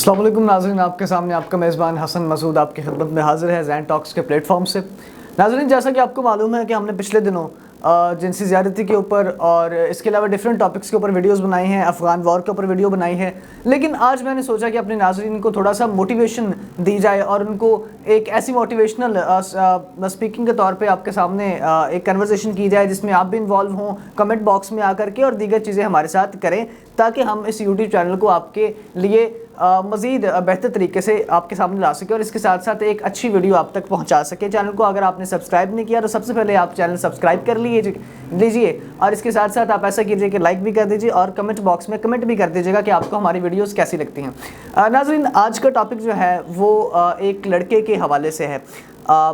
अस्सलाम वालेकुम नाज़रीन, आपके सामने आपका मेज़बान हसन मसूद आपकी खिदमत में हाज़िर है ज़ैन टॉक्स के प्लेटफॉर्म से। नाज़रीन, जैसा कि आपको मालूम है कि हमने पिछले दिनों जिनसी ज़्यादती के ऊपर और इसके अलावा डिफरेंट टॉपिक्स के ऊपर वीडियोस बनाई हैं, अफ़गान वॉर के ऊपर वीडियो बनाई है। लेकिन आज मैंने सोचा कि अपने नाज़रीन को थोड़ा सा मोटिवेशन दी जाए और उनको एक ऐसी मोटिवेशनल स्पीकिंग के तौर पे आपके सामने एक कन्वर्सेशन की जाए जिसमें आप भी इन्वॉल्व हों, कमेंट बॉक्स में आकर के और दीगर चीज़ें हमारे साथ करें, ताकि हम इस यूट्यूब चैनल को आपके लिए मज़ीद बेहतर तरीके से आपके सामने ला सके और इसके साथ साथ एक अच्छी वीडियो आप तक पहुंचा सके। चैनल को अगर आपने सब्सक्राइब नहीं किया तो सबसे पहले आप चैनल सब्सक्राइब कर लीजिए और इसके साथ साथ आप ऐसा कीजिए कि लाइक भी कर दीजिए और कमेंट बॉक्स में कमेंट भी कर दीजिएगा कि आपको हमारी वीडियोस कैसी लगती हैं। नाज़रीन, आज का टॉपिक जो है वो एक लड़के के हवाले से है।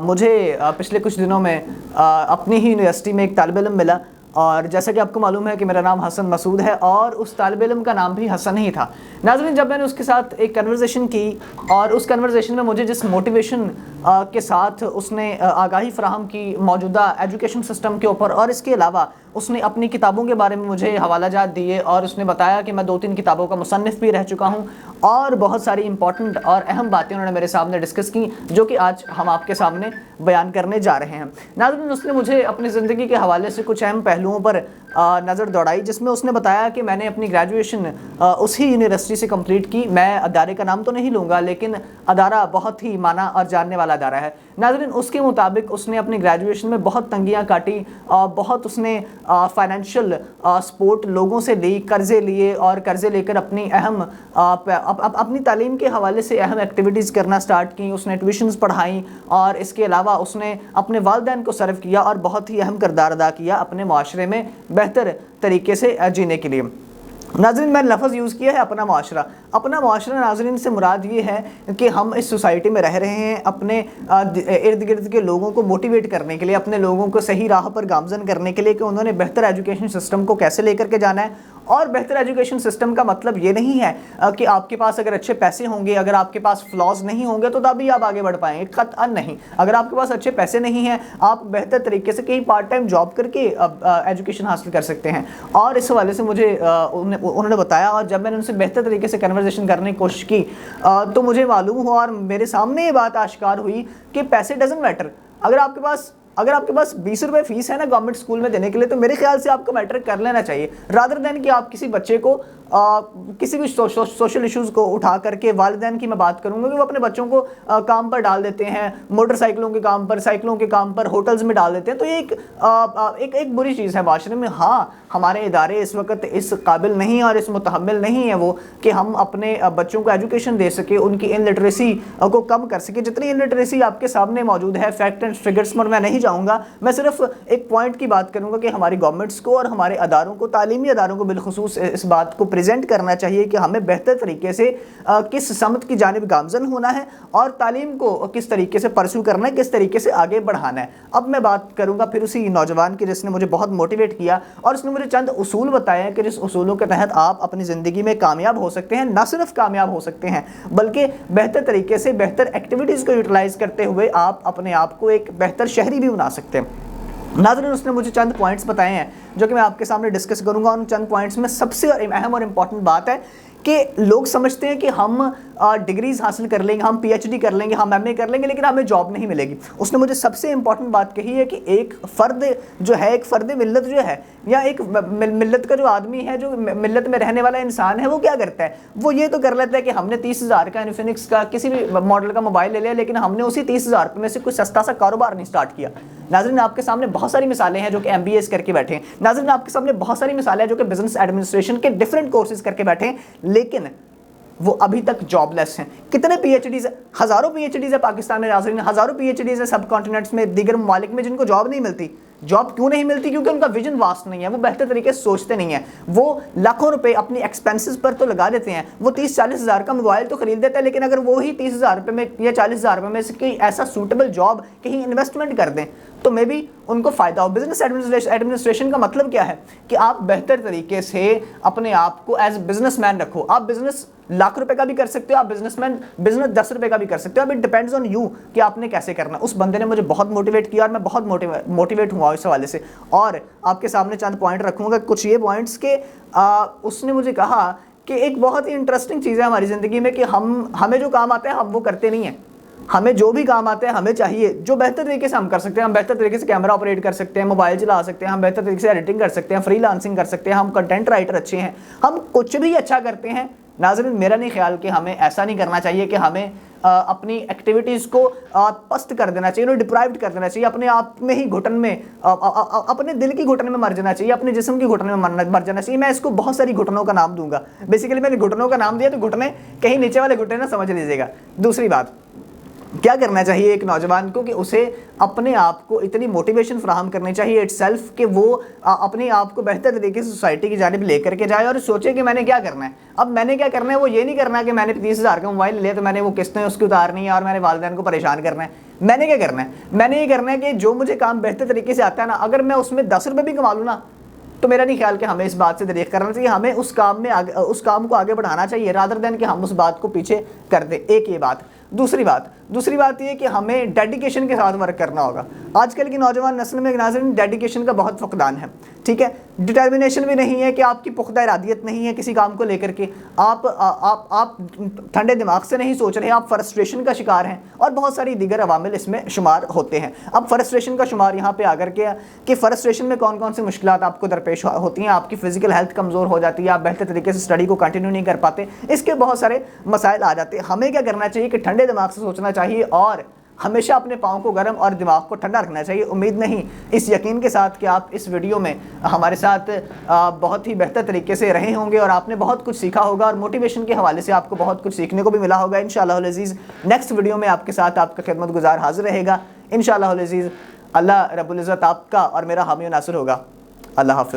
मुझे पिछले कुछ दिनों में अपनी ही यूनिवर्सिटी में एक तालिब इल्म मिला और जैसा कि आपको मालूम है कि मेरा नाम हसन मसूद है और उस तालिब इल्म का नाम भी हसन ही था। नाज़रीन, जब मैंने उसके साथ एक कन्वर्सेशन की और उस कन्वर्सेशन में मुझे जिस मोटिवेशन के साथ उसने आगाही फ़राहम की मौजूदा एजुकेशन सिस्टम के ऊपर और इसके अलावा उसने अपनी किताबों के बारे में मुझे हवालाजात दिए और उसने बताया कि मैं 2-3 किताबों का मुसन्निफ़ भी रह चुका हूँ और बहुत सारी इंपॉर्टेंट और अहम बातें उन्होंने मेरे सामने डिस्कस की, जो कि आज हम आपके सामने बयान करने जा रहे हैं। नाज़रीन, उसने मुझे अपनी ज़िंदगी के हवाले से कुछ अहम पहलुओं पर नज़र दौड़ाई, जिसमें उसने बताया कि मैंने अपनी ग्रेजुएशन उसी यूनिवर्सिटी से कंप्लीट की। मैं अदारे का नाम तो नहीं लूँगा, लेकिन अदारा बहुत ही माना और जानने वाला अदारा है। नाज़रीन, उसके मुताबिक उसने अपनी ग्रेजुएशन में बहुत तंगियाँ काटी, बहुत उसने फाइनेंशियल सपोर्ट लोगों से ली, कर्ज़े लिए और कर्ज़े लेकर अपनी अहम अपनी तालीम के हवाले से अहम एक्टिविटीज़ करना स्टार्ट की। उसने ट्यूशन्स पढ़ाई और इसके अलावा उसने अपने वालिदैन को सर्व किया और बहुत ही अहम किरदार अदा किया अपने माशरे में बेहतर तरीके से जीने के लिए। नाज़रीन, मैंने लफ्ज़ यूज़ किया है अपना माशरा। अपना माशरा नाज़रीन से मुराद ये है कि हम इस सोसाइटी में रह रहे हैं अपने इर्द गिर्द के लोगों को मोटिवेट करने के लिए, अपने लोगों को सही राह पर गामज़न करने के लिए कि उन्होंने बेहतर एजुकेशन सिस्टम को कैसे लेकर के जाना है। और बेहतर एजुकेशन सिस्टम का मतलब ये नहीं है कि आपके पास अगर अच्छे पैसे होंगे, अगर आपके पास फ्लॉज नहीं होंगे तो तभी आप आगे बढ़ पाएंगे, कतअन नहीं। अगर आपके पास अच्छे पैसे नहीं हैं, आप बेहतर तरीके से कहीं पार्ट टाइम जॉब करके एजुकेशन हासिल कर सकते हैं। और इस हवाले से मुझे उन्होंने बताया और जब मैंने उनसे बेहतर तरीके से कन्वर्सेशन करने की कोशिश की तो मुझे मालूम हुआ और मेरे सामने ये बात आश्कार हुई कि पैसे डजंट मैटर। अगर आपके पास 20 रुपये फ़ीस है ना गवर्नमेंट स्कूल में देने के लिए, तो मेरे ख्याल से आपको मैटर कर लेना चाहिए, रादर देन कि आप किसी बच्चे को किसी भी सोशल इश्यूज़ को उठा करके, वालिदैन की मैं बात करूँगा कि वो अपने बच्चों को काम पर डाल देते हैं, मोटरसाइकिलों के काम पर, साइकिलों के काम पर, होटल्स में डाल देते हैं। तो ये एक बुरी चीज़ है माशरे में। हाँ, हमारे इदारे इस वक्त इस काबिल नहीं और इस मुतहम्मिल नहीं है वो कि हम अपने बच्चों को एजुकेशन दे सके, उनकी इनलिटरेसी को कम कर सके। जितनी इनलिटरेसी आपके सामने मौजूद है, फैक्ट एंड फिगर्स पर मैं नहीं जाऊँगा, मैं सिर्फ एक पॉइंट की बात करूँगा कि हमारी गवर्नमेंट्स को और हमारे अदारों को, तालीमी अदारों को बिलखुसूस इस बात को प्रेजेंट करना चाहिए कि हमें बेहतर तरीके से किस समत की जानिब गामज़न होना है और तालीम को किस तरीके से परस्यू करना है, किस तरीके से आगे बढ़ाना है। अब मैं बात करूंगा फिर उसी नौजवान की जिसने मुझे बहुत मोटिवेट किया और उसने मुझे चंद उसूल बताए कि जिस उसूलों के तहत आप अपनी ज़िंदगी में कामयाब हो सकते हैं, न सिर्फ कामयाब हो सकते हैं बल्कि बेहतर तरीके से बेहतर एक्टिविटीज़ को यूटिलाइज़ करते हुए आप अपने आप को एक बेहतर शहरी भी बना सकते हैं। नाज़रीन, उसने मुझे चंद पॉइंट्स बताए हैं जो कि मैं आपके सामने डिस्कस करूंगा। उन चंद पॉइंट्स में सबसे अहम और इम्पॉर्टेंट बात है कि लोग समझते हैं कि हम डिग्रीज़ हासिल कर लेंगे, हम पीएचडी कर लेंगे, हम एमए कर लेंगे, लेकिन हमें जॉब नहीं मिलेगी। उसने मुझे सबसे इंपॉर्टेंट बात कही है कि एक फ़र्द जो है, एक फ़र्द मिल्लत जो है, या एक मिल्लत का जो आदमी है, जो मिल्लत में रहने वाला इंसान है, वो क्या करता है? वो ये तो कर लेता है कि हमने 30,000 का इन्फिनिक्स का किसी भी मॉडल का मोबाइल ले लिया, लेकिन हमने उसी 30,000 रुपये में से कोई सस्ता सा कारोबार नहीं स्टार्ट किया। नाज़रीन, आपके सामने बहुत सारी मिसालें हैं जो कि MBA करके बैठे हैं। नाज़रीन, आपके सामने बहुत सारी मिसालें हैं जो कि बिजनेस एडमिनिस्ट्रेशन के डिफरेंट कोर्सेज करके बैठे हैं, लेकिन वो अभी तक जॉबलेस हैं। कितने PhDs है? हज़ारों PhDs है पाकिस्तान में। नाज़रीन, हज़ारों PhDs है सब कॉन्टिनेंट्स में, दीगर ममालिक में, जिनको जॉब नहीं मिलती। जॉब क्यों नहीं मिलती? क्योंकि उनका विजन वास्ट नहीं है, वो बेहतर तरीके से सोचते नहीं है। वो लाखों रुपए अपनी एक्सपेंसेस पर तो लगा देते हैं। वो 30-40 हज़ार का मोबाइल तो खरीद देते हैं, लेकिन अगर वो ही 30,000 रुपये में या 40,000 रुपये में से कोई ऐसा सूटेबल जॉब कहीं इन्वेस्टमेंट कर दें तो मे बी उनको फ़ायदा हो। बिजनेस एडमिनिस्ट्रेशन का मतलब क्या है कि आप बेहतर तरीके से अपने आप को एज बिजनेसमैन रखो। आप बिजनेस लाख रुपए का भी कर सकते हो, आप बिजनेस 10 रुपए का भी कर सकते हो। अब इट डिपेंड्स ऑन यू कि आपने कैसे करना। उस बंदे ने मुझे बहुत मोटिवेट किया और मैं बहुत मोटिवेट हुआ इस हवाले से, और आपके सामने चंद पॉइंट रखूंगा। कुछ ये पॉइंट्स के उसने मुझे कहा کہ ایک بہت ہی انٹرسٹنگ چیز ہے ہماری زندگی میں کہ ہمیں جو کام آتا ہے ہم وہ کرتے نہیں ہیں. ہمیں جو بھی کام آتا ہے ہمیں چاہیے جو بہتر طریقے سے ہم کر سکتے ہیں. ہم بہتر طریقے سے کیمرہ آپریٹ کر سکتے ہیں, موبائل چلا سکتے ہیں, ہم بہتر طریقے سے ایڈیٹنگ کر سکتے ہیں, فری لانسنگ کر سکتے ہیں, ہم کنٹینٹ رائٹر اچھے ہیں, ہم کچھ بھی اچھا کرتے ہیں. ناظرین میرا نہیں خیال کہ ہمیں ایسا نہیں کرنا چاہیے کہ ہمیں اپنی ایکٹیویٹیز کو پست کر دینا چاہیے, انہیں ڈپرائیوڈ کر دینا چاہیے, اپنے آپ میں ہی گھٹن میں, اپنے دل کی گھٹن میں مر جانا چاہیے, اپنے جسم کی گھٹن میں مر جانا چاہیے. میں اس کو بہت ساری گھٹنوں کا نام دوں گا. بیسیکلی میں نے گھٹنوں کا نام دیا تو گھٹنے کہیں نیچے والے گھٹنے نہ سمجھ لیجیے گا. دوسری بات, کیا کرنا چاہیے ایک نوجوان کو کہ اسے اپنے آپ کو اتنی موٹیویشن فراہم کرنی چاہیے اٹ سیلف کہ وہ اپنے آپ کو بہتر طریقے سے سوسائٹی کی جانب لے کر کے جائے اور سوچے کہ میں نے کیا کرنا ہے. اب میں نے کیا کرنا ہے وہ یہ نہیں کرنا کہ میں نے 30,000 کا موبائل لیا تو میں نے وہ قسطیں اس کی اتارنی ہے اور میں نے والدین کو پریشان کرنا ہے. میں نے کیا کرنا ہے, میں نے یہ کرنا ہے کہ جو مجھے کام بہتر طریقے سے آتا ہے نا, اگر میں اس میں 10 روپے بھی کما لوں نا تو میرا نہیں خیال کہ ہمیں اس بات سے دریغ کرنا چاہیے. ہمیں اس کام کو آگے بڑھانا چاہیے رادر دین کہ ہم اس بات کو پیچھے کر دیں. ایک یہ بات. دوسری بات یہ کہ ہمیں ڈیڈیکیشن کے ساتھ ورک کرنا ہوگا. آج کل کی نوجوان نسل میں ناظرین ڈیڈیکیشن کا بہت فقدان ہے. ٹھیک ہے, ڈٹرمنیشن بھی نہیں ہے کہ آپ کی پختہ ارادیت نہیں ہے کسی کام کو لے کر کے, آپ ٹھنڈے دماغ سے نہیں سوچ رہے, آپ فرسٹریشن کا شکار ہیں اور بہت ساری دیگر عوامل اس میں شمار ہوتے ہیں. اب فرسٹریشن کا شمار یہاں پہ آ کر کے کہ فرسٹریشن میں کون کون سی مشکلات آپ کو درپیش ہوتی ہیں. آپ کی فزیکل ہیلتھ کمزور ہو جاتی ہے, آپ بہتر طریقے سے اسٹڈی کو کنٹینیو نہیں کر پاتے, اس کے بہت سارے مسائل آ جاتے ہیں. ہمیں کیا کرنا چاہیے کہ ٹھنڈے دماغ سے سوچنا چاہیے اور ہمیشہ اپنے پاؤں کو گرم اور دماغ کو ٹھنڈا رکھنا چاہیے. امید نہیں, اس یقین کے ساتھ کہ آپ اس ویڈیو میں ہمارے ساتھ بہت ہی بہتر طریقے سے رہے ہوں گے اور آپ نے بہت کچھ سیکھا ہوگا اور موٹیویشن کے حوالے سے آپ کو بہت کچھ سیکھنے کو بھی ملا ہوگا. انشاءاللہ العزیز نیکسٹ ویڈیو میں آپ کے ساتھ آپ کا خدمت گزار حاضر رہے گا انشاءاللہ العزیز. اللہ رب العزت آپ کا اور میرا حامی و ناصر ہوگا. اللہ حافظ.